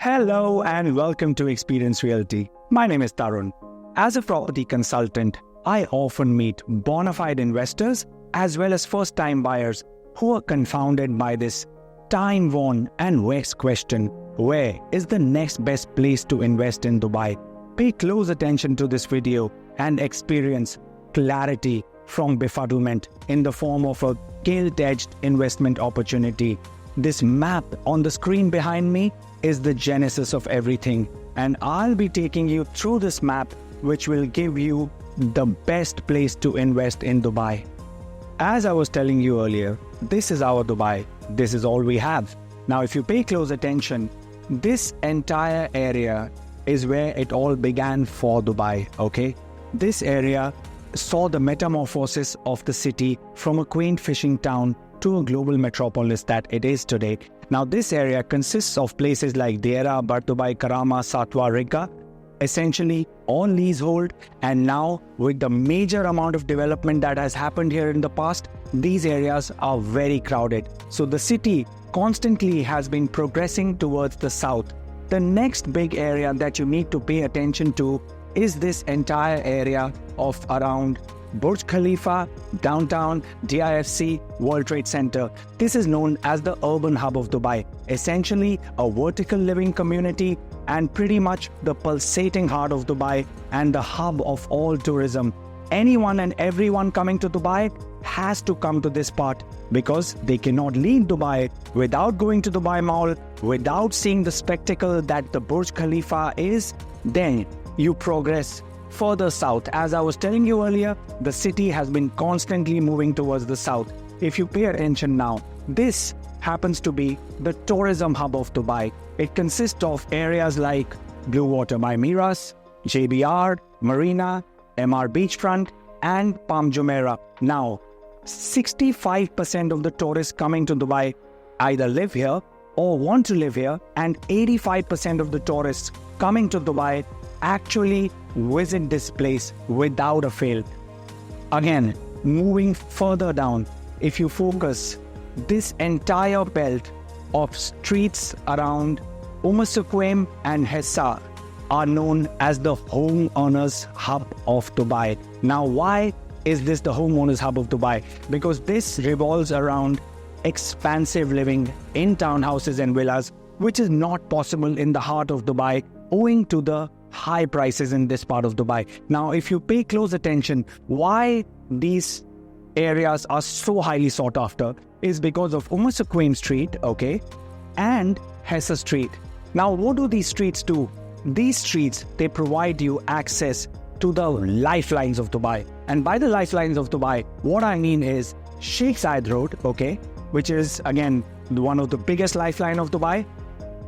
Hello and welcome to Experience Realty. My name is Tarun. As a property consultant, I often meet bona fide investors as well as first-time buyers who are confounded by this time-worn and vexed question, where is the next best place to invest in Dubai? Pay close attention to this video and experience clarity from befuddlement in the form of a gilt-edged investment opportunity. This map on the screen behind me is the genesis of everything, and I'll be taking you through this map which will give you the best place to invest in Dubai. As I was telling you earlier, this is our Dubai. This is all we have. Now, if you pay close attention, this entire area is where it all began for Dubai, okay? This area saw the metamorphosis of the city from a quaint fishing town to a global metropolis that it is today. Now, this area consists of places like Deira, Bartubai, Karama, Satwa, Rigga, essentially all leasehold, and now with the major amount of development that has happened here in the past, these areas are very crowded. So the city constantly has been progressing towards the south. The next big area that you need to pay attention to is this entire area of around Burj Khalifa, downtown, DIFC, World Trade Center. This is known as the urban hub of Dubai, essentially a vertical living community and pretty much the pulsating heart of Dubai and the hub of all tourism. Anyone and everyone coming to Dubai has to come to this part because they cannot leave Dubai without going to Dubai Mall, without seeing the spectacle that the Burj Khalifa is. Then you progress further south. As I was telling you earlier, the city has been constantly moving towards the south. If you pay attention now, this happens to be the tourism hub of Dubai. It consists of areas like Blue Water by Miras, JBR, Marina, Emaar Beachfront, and Palm Jumeirah. Now, 65% of the tourists coming to Dubai either live here or want to live here, and 85% of the tourists coming to Dubai actually visit this place without a fail. Again, moving further down, if you focus, this entire belt of streets around Suqaim and Hessa are known as the homeowners hub of Dubai. Now, why is this the homeowners hub of Dubai? Because this revolves around expansive living in townhouses and villas, which is not possible in the heart of Dubai owing to the high prices in this part of Dubai. Now, if you pay close attention, why these areas are so highly sought after is because of Suqaim Street, okay, and Hessa Street. Now, what do these streets do? These streets, they provide you access to the lifelines of Dubai. And by the lifelines of Dubai, what I mean is Sheikh Zayed Road, okay, which is again one of the biggest lifeline of Dubai.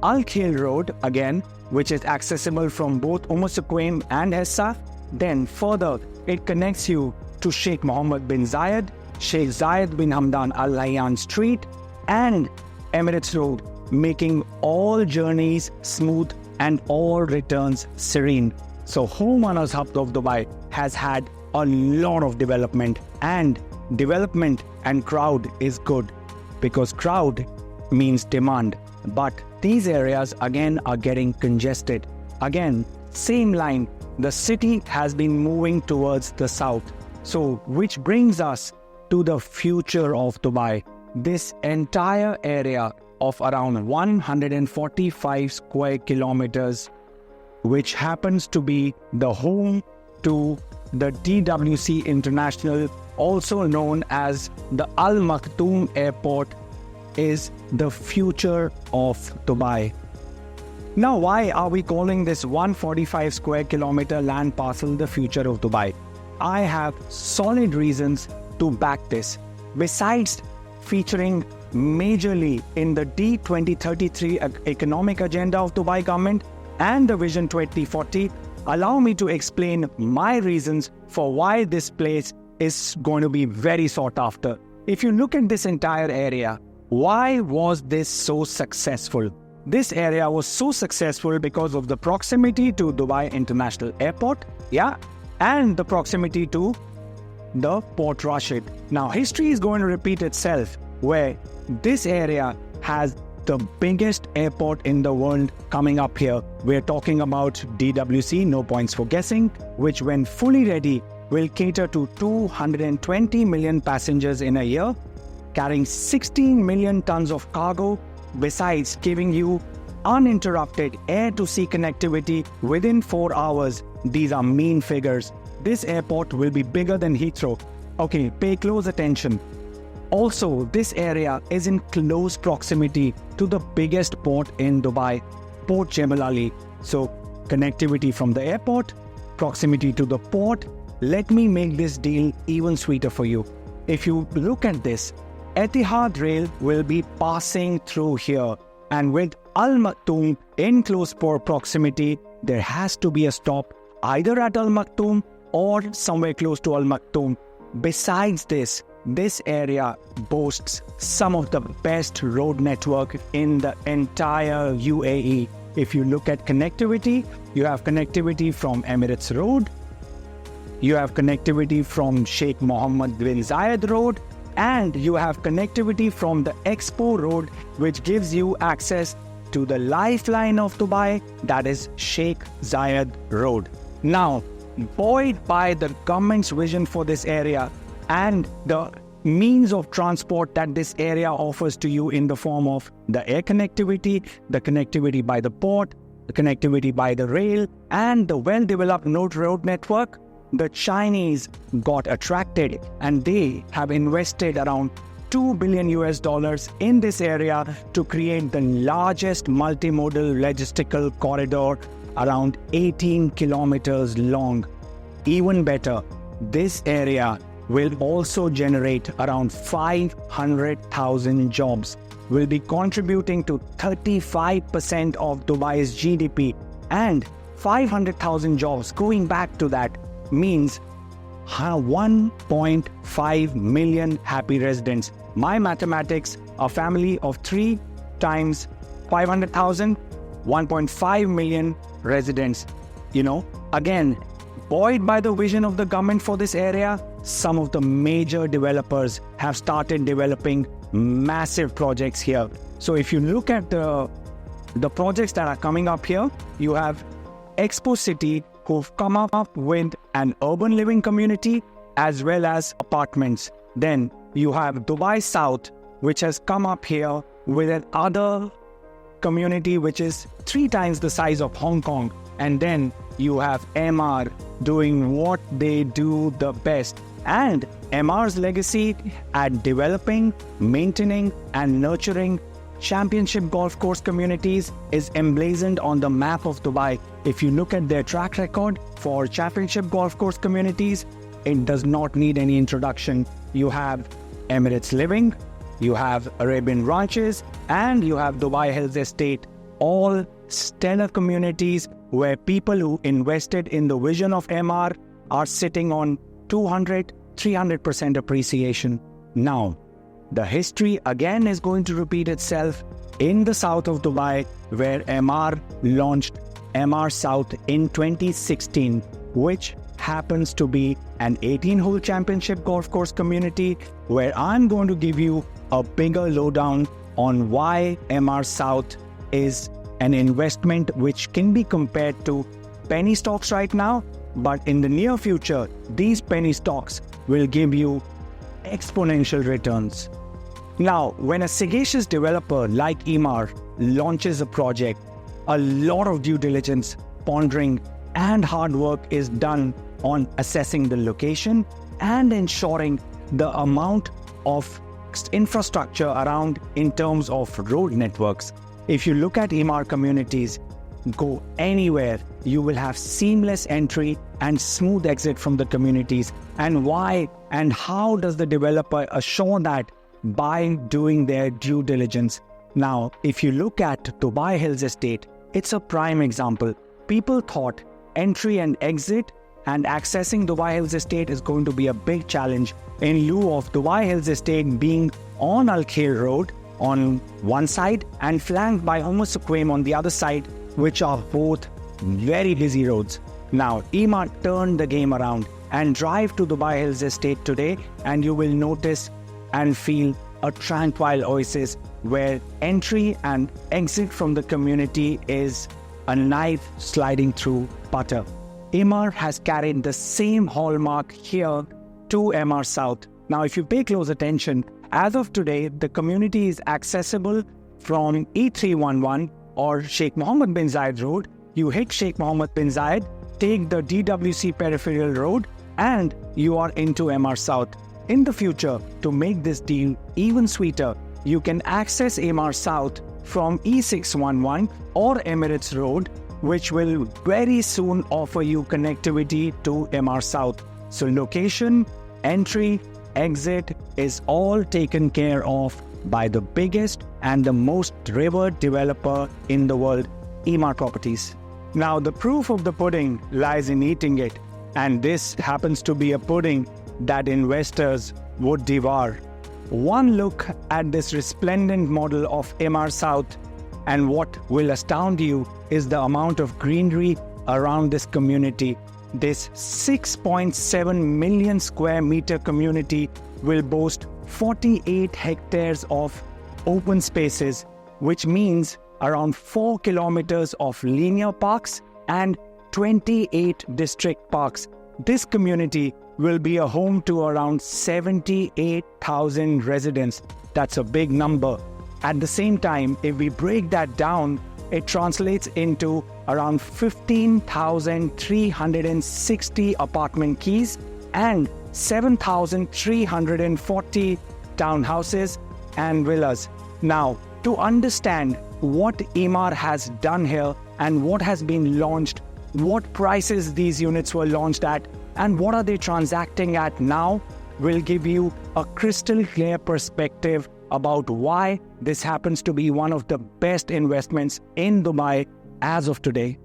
Al Khail Road, again, which is accessible from both Suqaim and Hessa. Then further, it connects you to Sheikh Mohammed bin Zayed, Sheikh Zayed bin Hamdan Al Nahyan Street, and Emirates Road, making all journeys smooth and all returns serene. So homeowners hub of Dubai has had a lot of development, and crowd is good because crowd means demand. But these areas again are getting congested. Again, same line, the city has been moving towards the south. So which brings us to the future of Dubai. This entire area of around 145 square kilometers, which happens to be the home to the TWC International, also known as the Al Maktoum Airport, is the future of Dubai. Now, why are we calling this 145 square kilometer land parcel the future of Dubai? I have solid reasons to back this. Besides featuring majorly in the D2033 economic agenda of Dubai government and the Vision 2040, allow me to explain my reasons for why this place is going to be very sought after. If you look at this entire area, why was this so successful? This area was so successful because of the proximity to Dubai International Airport, and the proximity to the Port Rashid. Now, history is going to repeat itself, where this area has the biggest airport in the world coming up here. We're talking about DWC, no points for guessing, which when fully ready will cater to 220 million passengers in a year, carrying 16 million tons of cargo, besides giving you uninterrupted air-to-sea connectivity within 4 hours. These are mean figures. This airport will be bigger than Heathrow. Okay, pay close attention. Also, this area is in close proximity to the biggest port in Dubai, Port Jebel Ali. So, connectivity from the airport, proximity to the port. Let me make this deal even sweeter for you. If you look at this, Etihad Rail will be passing through here, and with Al Maktoum in close port proximity, there has to be a stop either at Al Maktoum or somewhere close to Al Maktoum. Besides this, this area boasts some of the best road network in the entire UAE. If you look at connectivity, you have connectivity from Emirates Road, you have connectivity from Sheikh Mohammed bin Zayed Road, and you have connectivity from the Expo Road, which gives you access to the lifeline of Dubai, that is Sheikh Zayed Road. Now, buoyed by the government's vision for this area and the means of transport that this area offers to you in the form of the air connectivity, the connectivity by the port, the connectivity by the rail, and the well-developed road network, the Chinese got attracted and they have invested around $2 billion in this area to create the largest multimodal logistical corridor around 18 kilometers long. Even better, this area will also generate around 500,000 jobs, will be contributing to 35% of Dubai's GDP, and 500,000 jobs going back to that means 1.5 million happy residents. My mathematics, a family of 3 times 500,000, 1.5 million residents. Again, buoyed by the vision of the government for this area, some of the major developers have started developing massive projects here. So if you look at the projects that are coming up here, you have Expo City, who've come up with an urban living community as well as apartments. Then you have Dubai South, which has come up here with another community which is 3 times the size of Hong Kong. And then you have Emaar doing what they do the best. And Emaar's legacy at developing, maintaining, and nurturing championship golf course communities is emblazoned on the map of Dubai. If you look at their track record for championship golf course communities, it does not need any introduction. You have Emirates Living, you have Arabian Ranches, and you have Dubai Hills Estate, all stellar communities where people who invested in the vision of Emaar are sitting on 200-300% appreciation. Now, the history again is going to repeat itself in the south of Dubai, where Emaar launched Emaar South in 2016, which happens to be an 18-hole championship golf course community, where I'm going to give you a bigger lowdown on why Emaar South is an investment which can be compared to penny stocks right now, but in the near future, these penny stocks will give you exponential returns. Now, when a sagacious developer like Emaar launches a project, a lot of due diligence, pondering, and hard work is done on assessing the location and ensuring the amount of infrastructure around in terms of road networks. If you look at Emaar communities, go anywhere, you will have seamless entry and smooth exit from the communities. And why and how does the developer assure that? By doing their due diligence. Now, if you look at Dubai Hills Estate, it's a prime example. People thought entry and exit and accessing Dubai Hills Estate is going to be a big challenge, in lieu of Dubai Hills Estate being on Al Khair Road on one side and flanked by Suqaim on the other side, which are both very busy roads. Now, Emaar turned the game around, and drive to Dubai Hills Estate today and you will notice and feel a tranquil oasis where entry and exit from the community is a knife sliding through butter. Emaar has carried the same hallmark here to Emaar South. Now, if you pay close attention, as of today, the community is accessible from E311 or Sheikh Mohammed bin Zayed Road. You hit Sheikh Mohammed bin Zayed, take the DWC Peripheral Road, and you are into Emaar South. In the future, to make this deal even sweeter, you can access Emaar South from E611 or Emirates Road, which will very soon offer you connectivity to Emaar South. So location, entry, exit is all taken care of by the biggest and the most revered developer in the world, Emaar Properties. Now, the proof of the pudding lies in eating it, and this happens to be a pudding that investors would devour. One look at this resplendent model of Emaar South, and what will astound you is the amount of greenery around this community. This 6.7 million square meter community will boast 48 hectares of open spaces, which means around 4 kilometers of linear parks and 28 district parks. This community will be a home to around 78,000 residents. That's a big number. At the same time, if we break that down, it translates into around 15,360 apartment keys and 7,340 townhouses and villas. Now, to understand what Emaar has done here and what has been launched, what prices these units were launched at, and what are they transacting at now, will give you a crystal clear perspective about why this happens to be one of the best investments in Dubai as of today.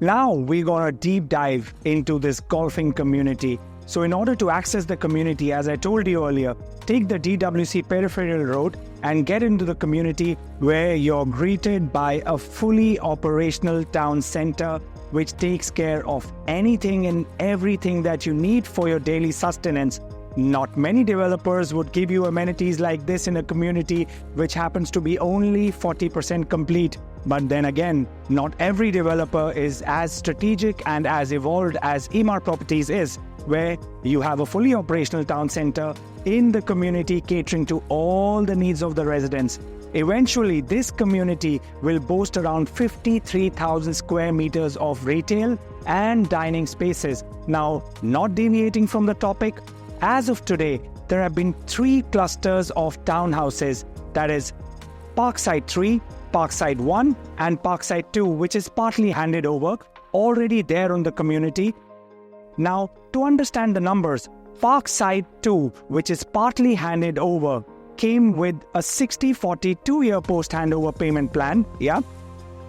Now we're going to deep dive into this golfing community. So in order to access the community, as I told you earlier, take the DWC Peripheral Road and get into the community, where you're greeted by a fully operational town center which takes care of anything and everything that you need for your daily sustenance. Not many developers would give you amenities like this in a community which happens to be only 40% complete. But then again, not every developer is as strategic and as evolved as Emaar Properties is, where you have a fully operational town center in the community catering to all the needs of the residents. Eventually, this community will boast around 53,000 square meters of retail and dining spaces. Now, not deviating from the topic, as of today, there have been 3 clusters of townhouses, that is Parkside 3, Parkside 1 and Parkside 2, which is partly handed over, already there on the community. Now, to understand the numbers, Parkside 2, which is partly handed over, came with a 60-40 2-year post-handover payment plan.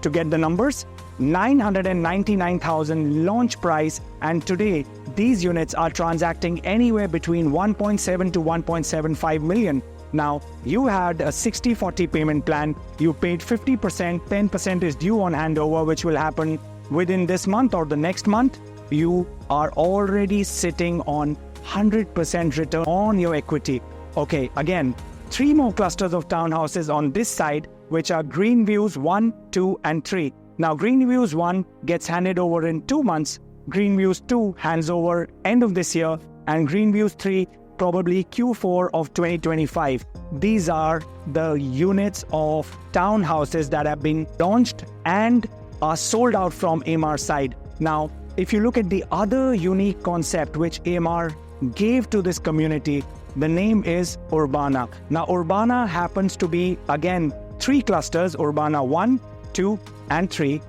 To get the numbers, 999,000 launch price, and today these units are transacting anywhere between 1.7 to 1.75 million. Now, you had a 60-40 payment plan, you paid 50%, 10% is due on handover, which will happen within this month or the next month. You are already sitting on 100% return on your equity. Okay, again, 3 more clusters of townhouses on this side, which are Greenviews 1, 2 and 3. Now, Greenviews 1 gets handed over in 2 months, Greenviews 2 hands over end of this year, and Greenviews 3 probably Q4 of 2025. These are the units of townhouses that have been launched and are sold out from Emaar side. Now, if you look at the other unique concept which Emaar gave to this community, the name is Urbana. Now, Urbana happens to be, again, 3 clusters, Urbana 1, 2 and 3.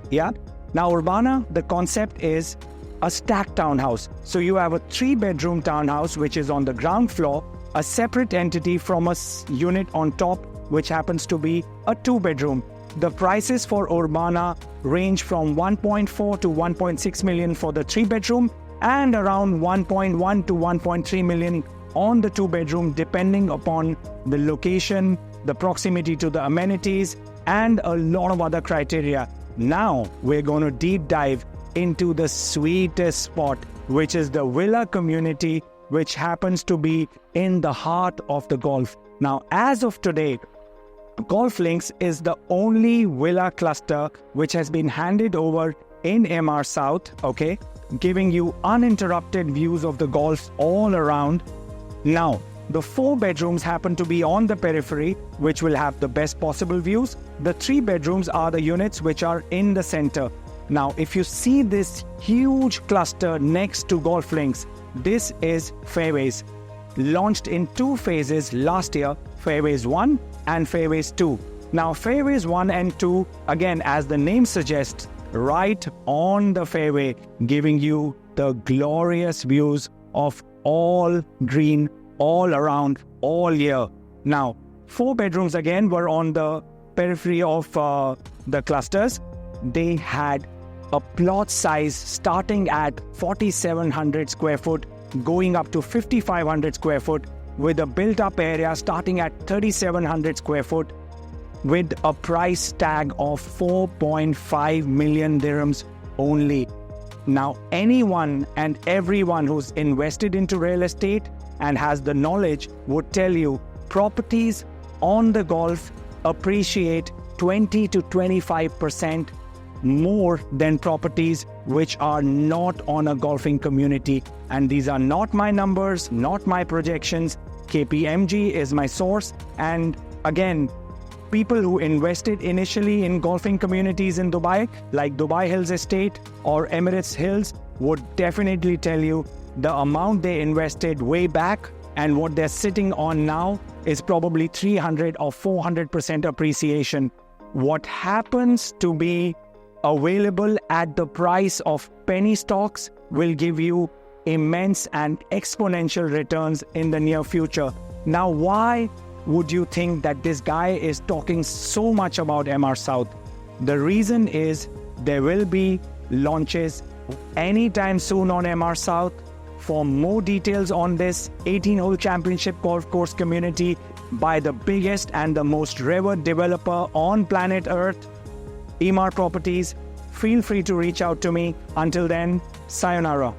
Now, Urbana, the concept is a stacked townhouse. So you have a 3-bedroom townhouse which is on the ground floor, a separate entity from a unit on top which happens to be a 2-bedroom. The prices for Urbana range from 1.4 to 1.6 million for the 3-bedroom and around 1.1 to 1.3 million on the 2-bedroom, depending upon the location, the proximity to the amenities, and a lot of other criteria. Now we're going to deep dive into the sweetest spot, which is the villa community, which happens to be in the heart of the Gulf. Now, as of today, golf links is the only villa cluster which has been handed over in Emaar South, okay, giving you uninterrupted views of the golf all around. Now, the 4 bedrooms happen to be on the periphery, which will have the best possible views. The 3 bedrooms are the units which are in the center. Now, if you see this huge cluster next to golf links, this is fairways. Launched in 2 phases last year, fairways 1 and fairways 2. Now, fairways 1 and 2, again, as the name suggests, right on the fairway, giving you the glorious views of all green, all around, all year. Now, 4 bedrooms again were on the periphery of the clusters. They had a plot size starting at 4,700 square foot, going up to 5,500 square foot, with a built-up area starting at 3,700 square foot, with a price tag of 4.5 million dirhams only. Now, anyone and everyone who's invested into real estate and has the knowledge would tell you properties on the golf appreciate 20 to 25% more than properties which are not on a golfing community. And these are not my numbers, not my projections. KPMG is my source. And again, people who invested initially in golfing communities in Dubai, like Dubai Hills Estate or Emirates Hills, would definitely tell you the amount they invested way back and what they're sitting on now is probably 300 or 400% appreciation. What happens to be available at the price of penny stocks will give you immense and exponential returns in the near future. Now, why would you think that this guy is talking so much about Emaar South? The reason is there will be launches anytime soon on Emaar South. For more details on this 18-hole championship golf course community by the biggest and the most revered developer on planet Earth, Emaar Properties, feel free to reach out to me. Until then, sayonara.